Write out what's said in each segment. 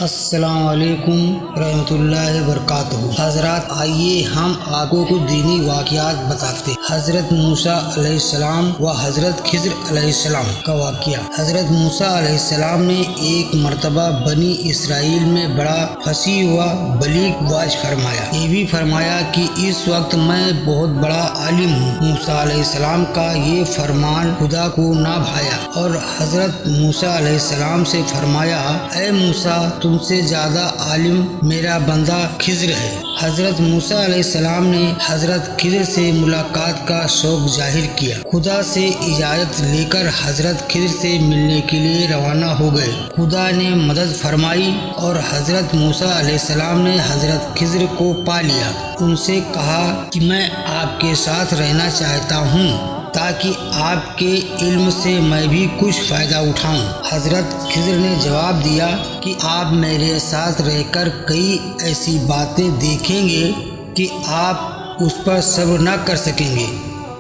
السلام علیکم رحمۃ اللہ وبرکاتہ۔ حضرات، آئیے ہم آپ کو کچھ دینی واقعات بتاتے۔ حضرت موسیٰ علیہ السلام و حضرت خضر علیہ السلام کا واقعہ۔ حضرت موسیٰ علیہ السلام نے ایک مرتبہ بنی اسرائیل میں بڑا فصیح و بلیغ واعظ فرمایا۔ یہ بھی فرمایا کہ اس وقت میں بہت بڑا عالم ہوں۔ موسیٰ علیہ السلام کا یہ فرمان خدا کو نہ بھایا اور حضرت موسیٰ علیہ السلام سے فرمایا، اے موسیٰ، تم سے زیادہ عالم میرا بندہ خضر ہے۔ حضرت موسیٰ علیہ السلام نے حضرت خضر سے ملاقات کا شوق ظاہر کیا۔ خدا سے اجازت لے کر حضرت خضر سے ملنے کے لیے روانہ ہو گئے۔ خدا نے مدد فرمائی اور حضرت موسیٰ علیہ السلام نے حضرت خضر کو پا لیا۔ ان سے کہا کہ میں آپ کے ساتھ رہنا چاہتا ہوں تاکہ آپ کے علم سے میں بھی کچھ فائدہ اٹھاؤں۔ حضرت خضر نے جواب دیا کہ آپ میرے ساتھ رہ کر کئی ایسی باتیں دیکھیں گے کہ آپ اس پر صبر نہ کر سکیں گے۔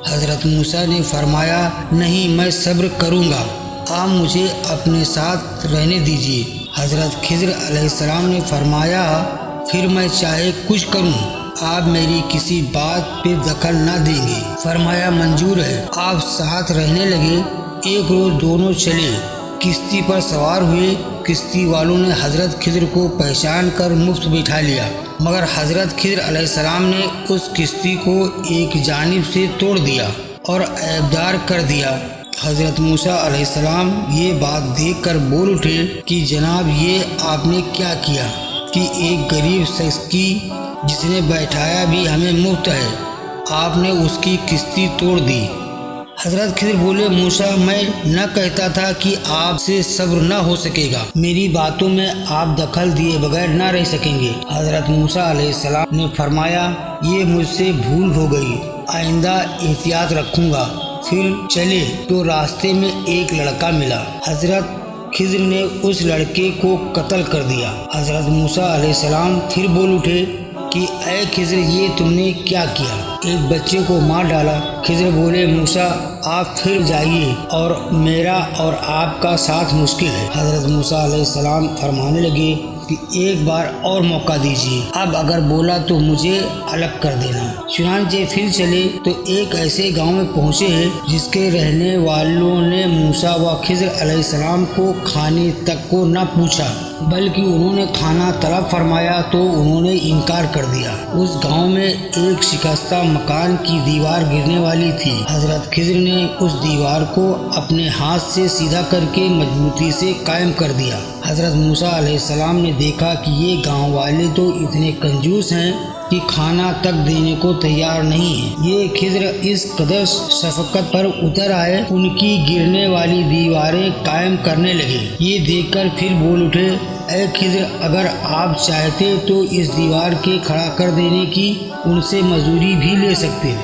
حضرت موسیٰ نے فرمایا، نہیں، میں صبر کروں گا، آپ مجھے اپنے ساتھ رہنے دیجیے۔ حضرت خضر علیہ السلام نے فرمایا، پھر میں چاہے کچھ کروں، آپ میری کسی بات پہ دخل نہ دیں گے۔ فرمایا، منظور ہے۔ آپ ساتھ رہنے لگے۔ ایک روز دونوں چلے، کشتی پر سوار ہوئے۔ کشتی والوں نے حضرت خضر کو پہچان کر مفت بٹھا لیا، مگر حضرت خضر علیہ السلام نے اس کشتی کو ایک جانب سے توڑ دیا اور عیبدار کر دیا۔ حضرت موسیٰ علیہ السلام یہ بات دیکھ کر بول اٹھے کہ جناب، یہ آپ نے کیا کیا کہ ایک غریب شخص کی جس نے بیٹھایا بھی ہمیں مفت ہے، آپ نے اس کی کشتی توڑ دی۔ حضرت خضر بولے، موسیٰ، میں نہ کہتا تھا کہ آپ سے صبر نہ ہو سکے گا، میری باتوں میں آپ دخل دیے بغیر نہ رہ سکیں گے۔ حضرت موسیٰ علیہ السلام نے فرمایا، یہ مجھ سے بھول ہو گئی، آئندہ احتیاط رکھوں گا۔ پھر چلے تو راستے میں ایک لڑکا ملا۔ حضرت خضر نے اس لڑکے کو قتل کر دیا۔ حضرت موسیٰ علیہ السلام پھر بول اٹھے کہ اے خضر، یہ تم نے کیا کیا؟ ایک بچے کو مار ڈالا۔ خضر بولے، موسیٰ، آپ پھر جائیے اور میرا اور آپ کا ساتھ مشکل ہے۔ حضرت موسیٰ علیہ السلام فرمانے لگے کہ ایک بار اور موقع دیجیے، اب اگر بولا تو مجھے الگ کر دینا۔ چنانچہ پھر چلے تو ایک ایسے گاؤں میں پہنچے جس کے رہنے والوں نے موسیٰ و خضر علیہ السلام کو کھانے تک کو نہ پوچھا، بلکہ انہوں نے کھانا طلب فرمایا تو انہوں نے انکار کر دیا۔ اس گاؤں میں ایک شکستہ مکان کی دیوار گرنے والی تھی۔ حضرت خضر نے اس دیوار کو اپنے ہاتھ سے سیدھا کر کے مضبوطی سے قائم کر دیا۔ حضرت موسیٰ علیہ السلام نے دیکھا کہ یہ گاؤں والے تو اتنے کنجوس ہیں کہ کھانا تک دینے کو تیار نہیں ہیں۔ یہ خضر اس قدر شفقت پر اتر آئے، ان کی گرنے والی دیواریں قائم کرنے لگے۔ یہ دیکھ کر پھر بول اٹھے، اے خضر، اگر آپ چاہتے تو اس دیوار کے کھڑا کر دینے کی ان سے مزدوری بھی لے سکتے،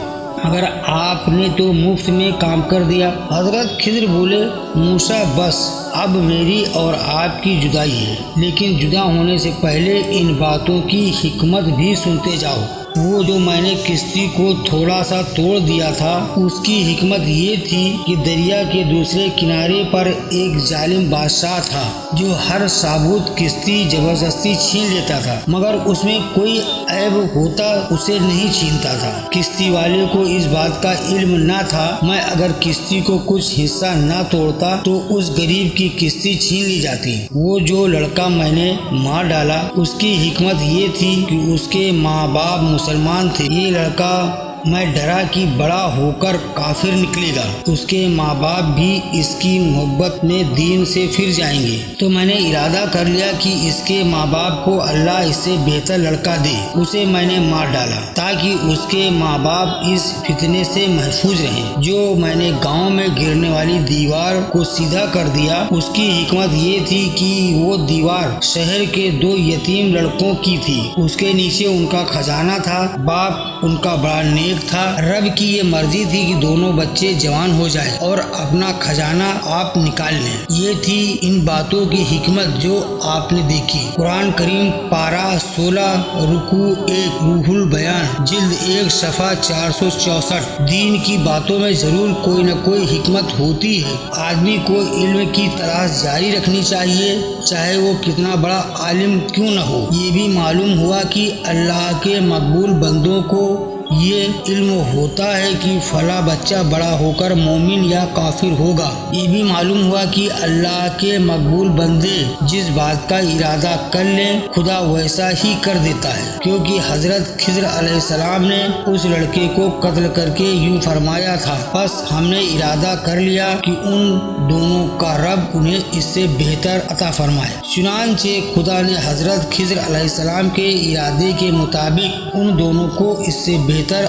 مگر آپ نے تو مفت میں کام کر دیا۔ حضرت خضر بولے، موسیٰ، بس اب میری اور آپ کی جدائی ہے، لیکن جدا ہونے سے پہلے ان باتوں کی حکمت بھی سنتے جاؤ۔ وہ جو میں نے کشتی کو تھوڑا سا توڑ دیا تھا، اس کی حکمت یہ تھی کہ دریا کے دوسرے کنارے پر ایک ظالم بادشاہ تھا جو ہر ثابت کشتی زبردستی چھین لیتا تھا، مگر اس میں کوئی عیب ہوتا اسے نہیں چھینتا تھا۔ کشتی والے کو اس بات کا علم نہ تھا، میں اگر کشتی کو کچھ حصہ نہ توڑتا تو اس غریب کی کشتی چھین لی جاتی۔ وہ جو لڑکا میں نے مار ڈالا، اس کی حکمت یہ تھی کہ اس کے ماں باپ مسلمان تھے۔ یہ لڑکا میں ڈرا کہ بڑا ہو کر کافر نکلے گا، اس کے ماں باپ بھی اس کی محبت میں دین سے پھر جائیں گے، تو میں نے ارادہ کر لیا کہ اس کے ماں باپ کو اللہ اس سے بہتر لڑکا دے۔ اسے میں نے مار ڈالا تاکہ اس کے ماں باپ اس فتنے سے محفوظ رہیں۔ جو میں نے گاؤں میں گرنے والی دیوار کو سیدھا کر دیا، اس کی حکمت یہ تھی کہ وہ دیوار شہر کے 2 یتیم لڑکوں کی تھی۔ اس کے نیچے ان کا خزانہ تھا۔ باپ ان کا بڑا نیک ایک تھا۔ رب کی یہ مرضی تھی کہ دونوں بچے جوان ہو جائیں اور اپنا خزانہ آپ نکال لیں۔ یہ تھی ان باتوں کی حکمت جو آپ نے دیکھی۔ قرآن کریم پارہ 16 رکوع 1 روح البیان جلد 1 صفحہ 464۔ دین کی باتوں میں ضرور کوئی نہ کوئی حکمت ہوتی ہے۔ آدمی کو علم کی تلاش جاری رکھنی چاہیے، چاہے وہ کتنا بڑا عالم کیوں نہ ہو۔ یہ بھی معلوم ہوا کہ اللہ کے مقبول بندوں کو یہ علم ہوتا ہے کہ فلاں بچہ بڑا ہو کر مومن یا کافر ہوگا۔ یہ بھی معلوم ہوا کہ اللہ کے مقبول بندے جس بات کا ارادہ کر لیں خدا ویسا ہی کر دیتا ہے، کیونکہ حضرت خضر علیہ السلام نے اس لڑکے کو قتل کر کے یوں فرمایا تھا، بس ہم نے ارادہ کر لیا کہ ان دونوں کا رب انہیں اس سے بہتر عطا فرمائے۔ چنانچہ خدا نے حضرت خضر علیہ السلام کے ارادے کے مطابق ان دونوں کو اس سے بہتر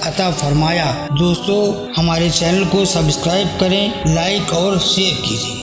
عطا فرمایا۔ دوستو، ہمارے چینل کو سبسکرائب کریں، لائک اور شیئر کیجیے۔